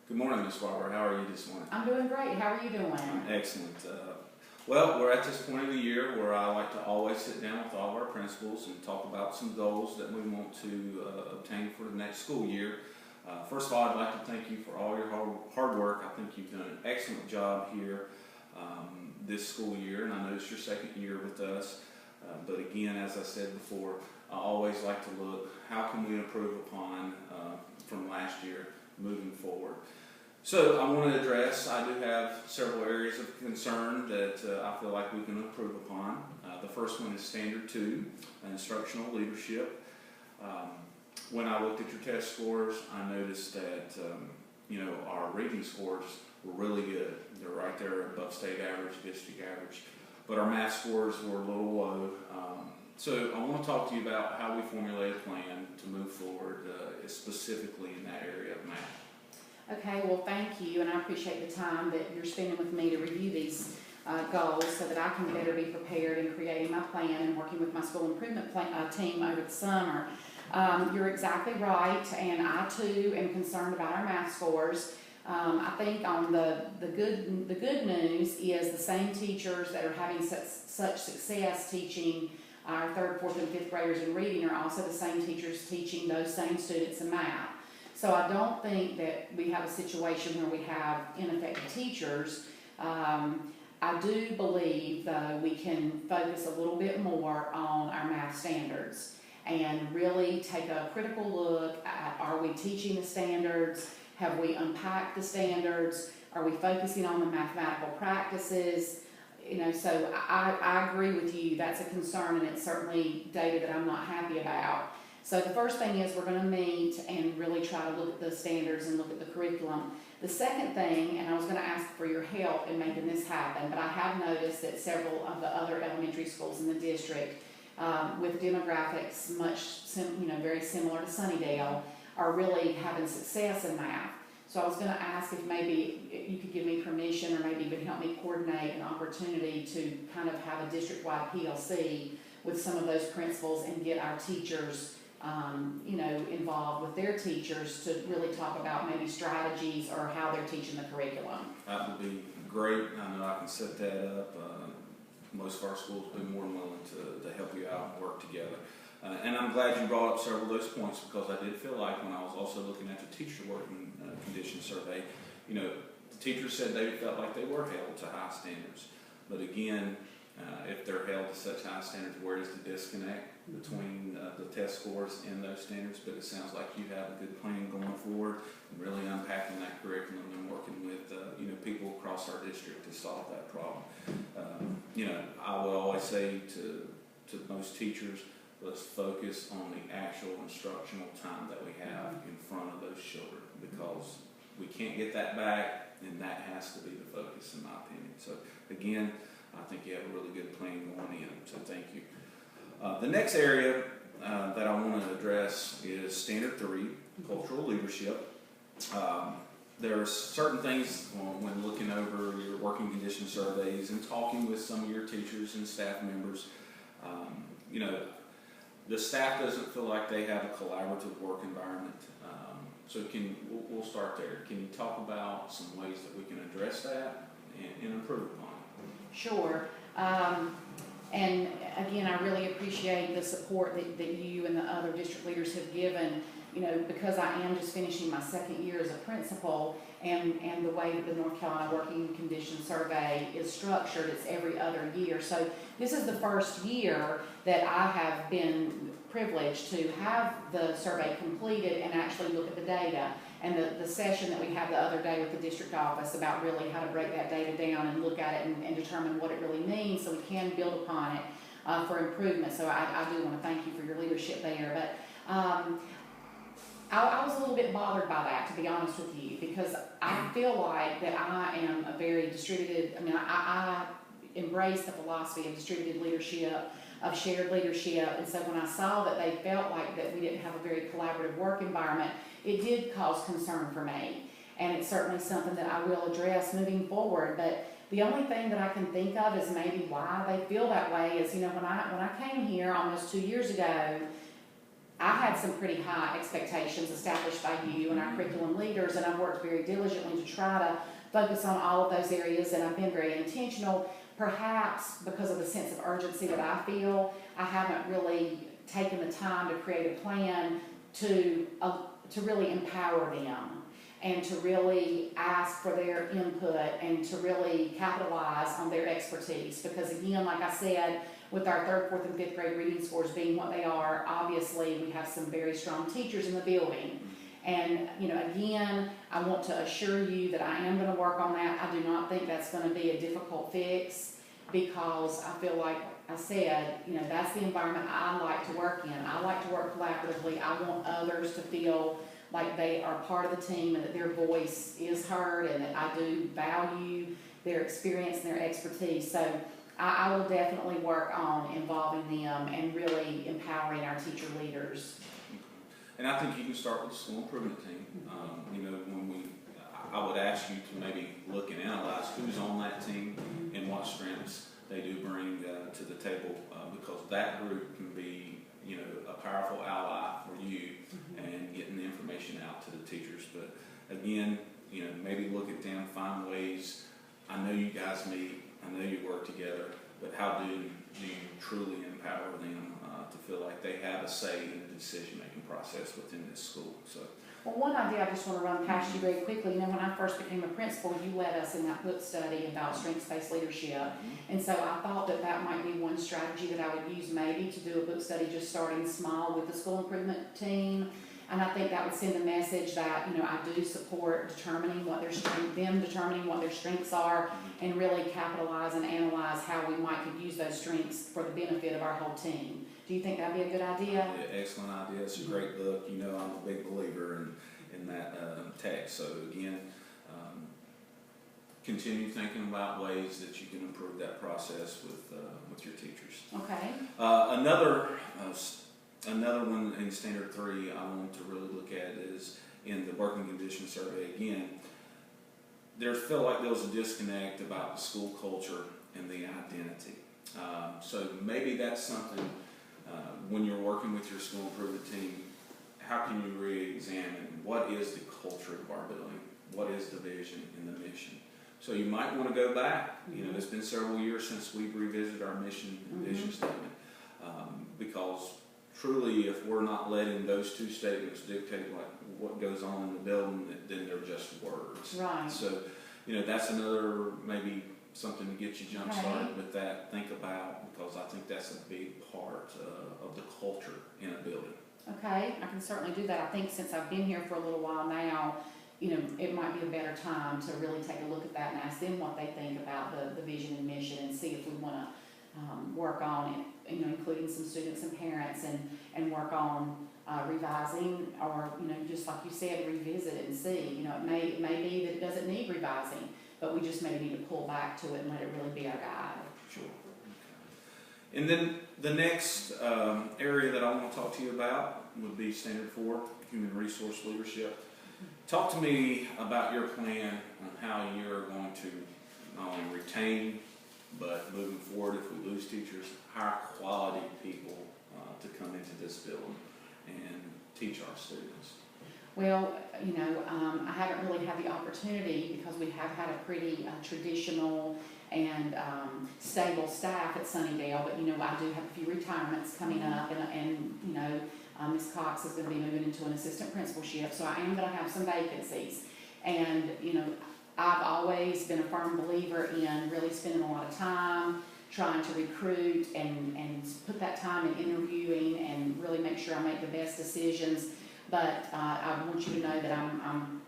Good morning, Ms. Barber. How are you this morning? I'm doing great. How are you doing? I'm excellent. Well, we're at this point of the year where I like to always sit down with all of our principals and talk about some goals that we want to obtain for the next school year. First of all, I'd like to thank you for all your hard work. I think you've done an excellent job here this school year, and I know it's your second year with us. But again, as I said before, I always like to look, how can we improve upon from last year moving forward? So I want to address, I do have several areas of concern that I feel like we can improve upon. The first one is Standard 2, instructional leadership. When I looked at your test scores, I noticed that our reading scores were really good. They're right there above state average, district average. But our math scores were a little low. So I want to talk to you about how we formulate a plan to move forward, specifically in that area of math. Okay, well, thank you, and I appreciate the time that you're spending with me to review these goals so that I can better be prepared in creating my plan and working with my school improvement team over the summer. You're exactly right, and I too am concerned about our math scores. I think on the good news is the same teachers that are having such success teaching our 3rd, 4th, and 5th graders in reading are also the same teachers teaching those same students in math. So I don't think that we have a situation where we have ineffective teachers. I do believe, though, we can focus a little bit more on our math standards and really take a critical look at, are we teaching the standards? Have we unpacked the standards? Are we focusing on the mathematical practices? So I agree with you. That's a concern, and it's certainly data that I'm not happy about. So the first thing is we're going to meet and really try to look at the standards and look at the curriculum. The second thing, and I was going to ask for your help in making this happen, but I have noticed that several of the other elementary schools in the district with demographics very similar to Sunnydale are really having success in math. So I was going to ask if maybe you could give me permission or maybe even help me coordinate an opportunity to kind of have a district-wide PLC with some of those principals and get our teachers involved with their teachers to really talk about maybe strategies or how they're teaching the curriculum. That would be great. I know I can set that up. Most of our schools will be more than willing to help you out and work together. And I'm glad you brought up several of those points, because I did feel like when I was also looking at the teacher working condition survey, the teachers said they felt like they were held to high standards. But again, if they're held to such high standards, where is the disconnect between the test scores and those standards? But it sounds like you have a good plan going forward and really unpacking that curriculum and working with people across our district to solve that problem. I would always say to most teachers, let's focus on the actual instructional time that we have in front of those children, because we can't get that back, and that has to be the focus, in my opinion. So again, I think you have a really good plan going in, so thank you. The next area that I want to address is Standard 3, cultural leadership. There are certain things when looking over your working condition surveys and talking with some of your teachers and staff members, the staff doesn't feel like they have a collaborative work environment. So we'll start there. Can you talk about some ways that we can address that and improve upon it? Sure. And again, I really appreciate the support that you and the other district leaders have given, because I am just finishing my 2nd year as a principal, and the way that the North Carolina Working Condition Survey is structured, it's every other year. So this is the first year that I have been privileged to have the survey completed and actually look at the data. And the session that we had the other day with the district office about really how to break that data down and look at it and determine what it really means so we can build upon it for improvement. So I do want to thank you for your leadership there. But I was a little bit bothered by that, to be honest with you, because I feel like that I am a very distributed, I embrace the philosophy of distributed leadership, of shared leadership, and so when I saw that they felt like that we didn't have a very collaborative work environment, it did cause concern for me, and it's certainly something that I will address moving forward. But the only thing that I can think of is maybe why they feel that way is, when I came here almost 2 years ago, I had some pretty high expectations established by you and our curriculum leaders, and I've worked very diligently to try to focus on all of those areas, and I've been very intentional. Perhaps because of the sense of urgency that I feel, I haven't really taken the time to create a plan to really empower them and to really ask for their input and to really capitalize on their expertise. Because again, like I said, with our 3rd, 4th, and 5th grade reading scores being what they are, obviously we have some very strong teachers in the building. And, again, I want to assure you that I am going to work on that. I do not think that's going to be a difficult fix, because I feel like I said, that's the environment I like to work in. I like to work collaboratively. I want others to feel like they are part of the team and that their voice is heard and that I do value their experience and their expertise. So I will definitely work on involving them and really empowering our teacher leaders. And I think you can start with the school improvement team. I would ask you to maybe look and analyze who's on that team and what strengths they do bring to the table, because that group can be, a powerful ally for you and getting the information out to the teachers. But again, maybe look at them, find ways. I know you guys meet, I know you work together, but how do you truly empower them to feel like they have a say in the decision-making process within this school? So. Well, one idea I just want to run past you very quickly. When I first became a principal, you led us in that book study about strengths-based leadership. And so I thought that might be one strategy that I would use, maybe to do a book study just starting small with the school improvement team. And I think that would send a message that, I do support determining what their strengths are, and really capitalize and analyze how we might could use those strengths for the benefit of our whole team. Do you think that'd be a good idea? Yeah, excellent idea. It's a great book. I'm a big believer in that text. So again, continue thinking about ways that you can improve that process with your teachers. Okay. Another one in Standard 3 I want to really look at is in the working condition survey. Again, there felt like there was a disconnect about the school culture and the identity. So maybe that's something. When you're working with your school improvement team, how can you re-examine what is the culture of our building? What is the vision and the mission? So you might want to go back. It's been several years since we've revisited our mission and vision statement. Because truly, if we're not letting those two statements dictate what goes on in the building, then they're just words. Right. So, that's another maybe something to get you jump started with that. Think about, because I think that's a big part of the culture in a building. Okay, I can certainly do that. I think since I've been here for a little while now, it might be a better time to really take a look at that and ask them what they think about the vision and mission, and see if we want to work on it, including some students and parents, and work on revising, or just like you said, revisit it and see. It may be that it doesn't need revising, but we just maybe need to pull back to it and let it really be our guide. Sure. Okay. And then the next area that I want to talk to you about would be Standard 4, Human Resource Leadership. Talk to me about your plan on how you're going to not only retain, but moving forward, if we lose teachers, hire quality people to come into this building and teach our students. Well, I haven't really had the opportunity, because we have had a pretty traditional and stable staff at Sunnydale, but I do have a few retirements coming up, and Ms. Cox is going to be moving into an assistant principalship, so I am going to have some vacancies. And I've always been a firm believer in really spending a lot of time trying to recruit and put that time in interviewing and really make sure I make the best decisions. But I want you to know that I'm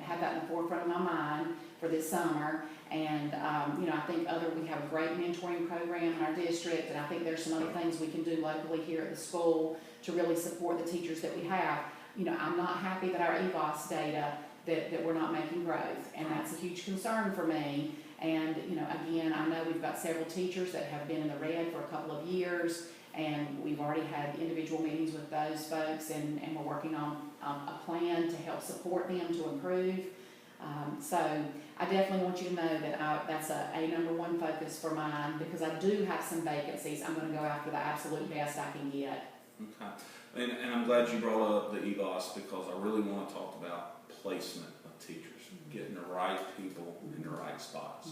have that in the forefront of my mind for this summer. And, I think we have a great mentoring program in our district, and I think there's some other things we can do locally here at the school to really support the teachers that we have. I'm not happy that our EVOS data, that we're not making growth, and that's a huge concern for me. And, again, I know we've got several teachers that have been in the red for a couple of years, and we've already had individual meetings with those folks, and we're working on a plan to help support them to improve. So I definitely want you to know that that's a number one focus for mine, because I do have some vacancies. I'm going to go after the absolute best I can get. Okay. And I'm glad you brought up the EBOS because I really want to talk about placement of teachers, getting the right people in the right spots.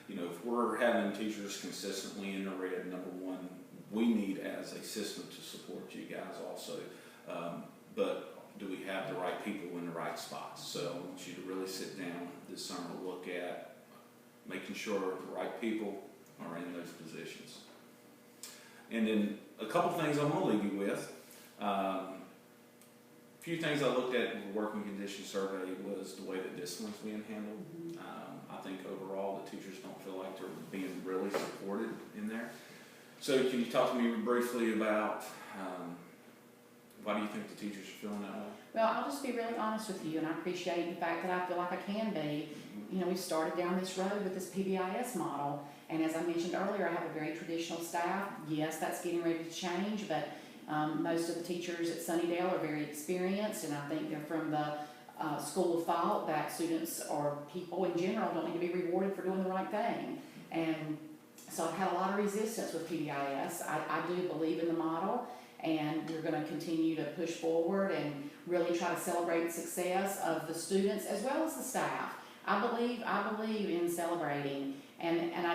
You know, if we're having teachers consistently in the red, number one, we need as a system to support you guys also. But do we have the right people in the right spots? So I want you to really sit down this summer, look at making sure the right people are in those positions. And then a couple things I'm going to leave you with. A few things I looked at in the working condition survey was the way that discipline's being handled. I think overall the teachers don't feel like they're being really supported in there. So can you talk to me briefly about why do you think the teachers are feeling that way? Well, I'll just be really honest with you, and I appreciate the fact that I feel like I can be. You know, we've started down this road with this PBIS model, and as I mentioned earlier, I have a very traditional staff. Yes, that's getting ready to change, but most of the teachers at Sunnydale are very experienced, and I think they're from the school of thought that students or people in general don't need to be rewarded for doing the right thing. And so I've had a lot of resistance with PBIS. I do believe in the model, and we're going to continue to push forward and really try to celebrate the success of the students as well as the staff. I believe in celebrating, and I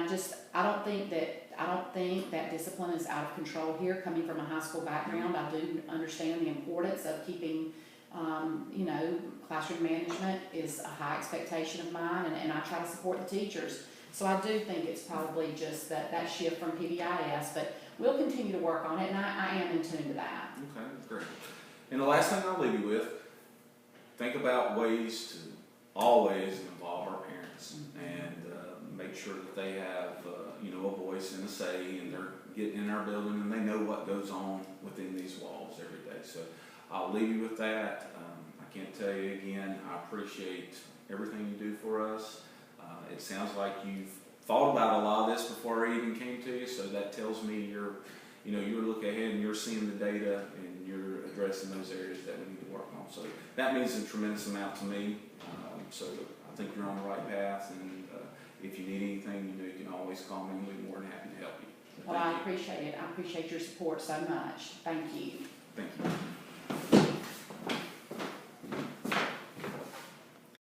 don't think that discipline is out of control here. Coming from a high school background, I do understand the importance of keeping, you know, classroom management is a high expectation of mine, and I try to support the teachers. So I do think it's probably just that shift from PBIS, but we'll continue to work on it, and I am in tune to that. Okay, great. And the last thing I'll leave you with, think about ways to always involve our parents and make sure that they have, you know, a voice and a say, and they're getting in our building and they know what goes on within these walls every day. So I'll leave you with that. I can't tell you again, I appreciate everything you do for us. It sounds like you've thought about a lot of this before I even came to you, so that tells me you're looking ahead and you're seeing the data and you're addressing those areas that we need to work on. So that means a tremendous amount to me. So I think you're on the right path, and if you need anything, you know, you can always call me, and we'll be more than happy to help you. So Well, I appreciate it. I appreciate your support so much. Thank you. Thank you.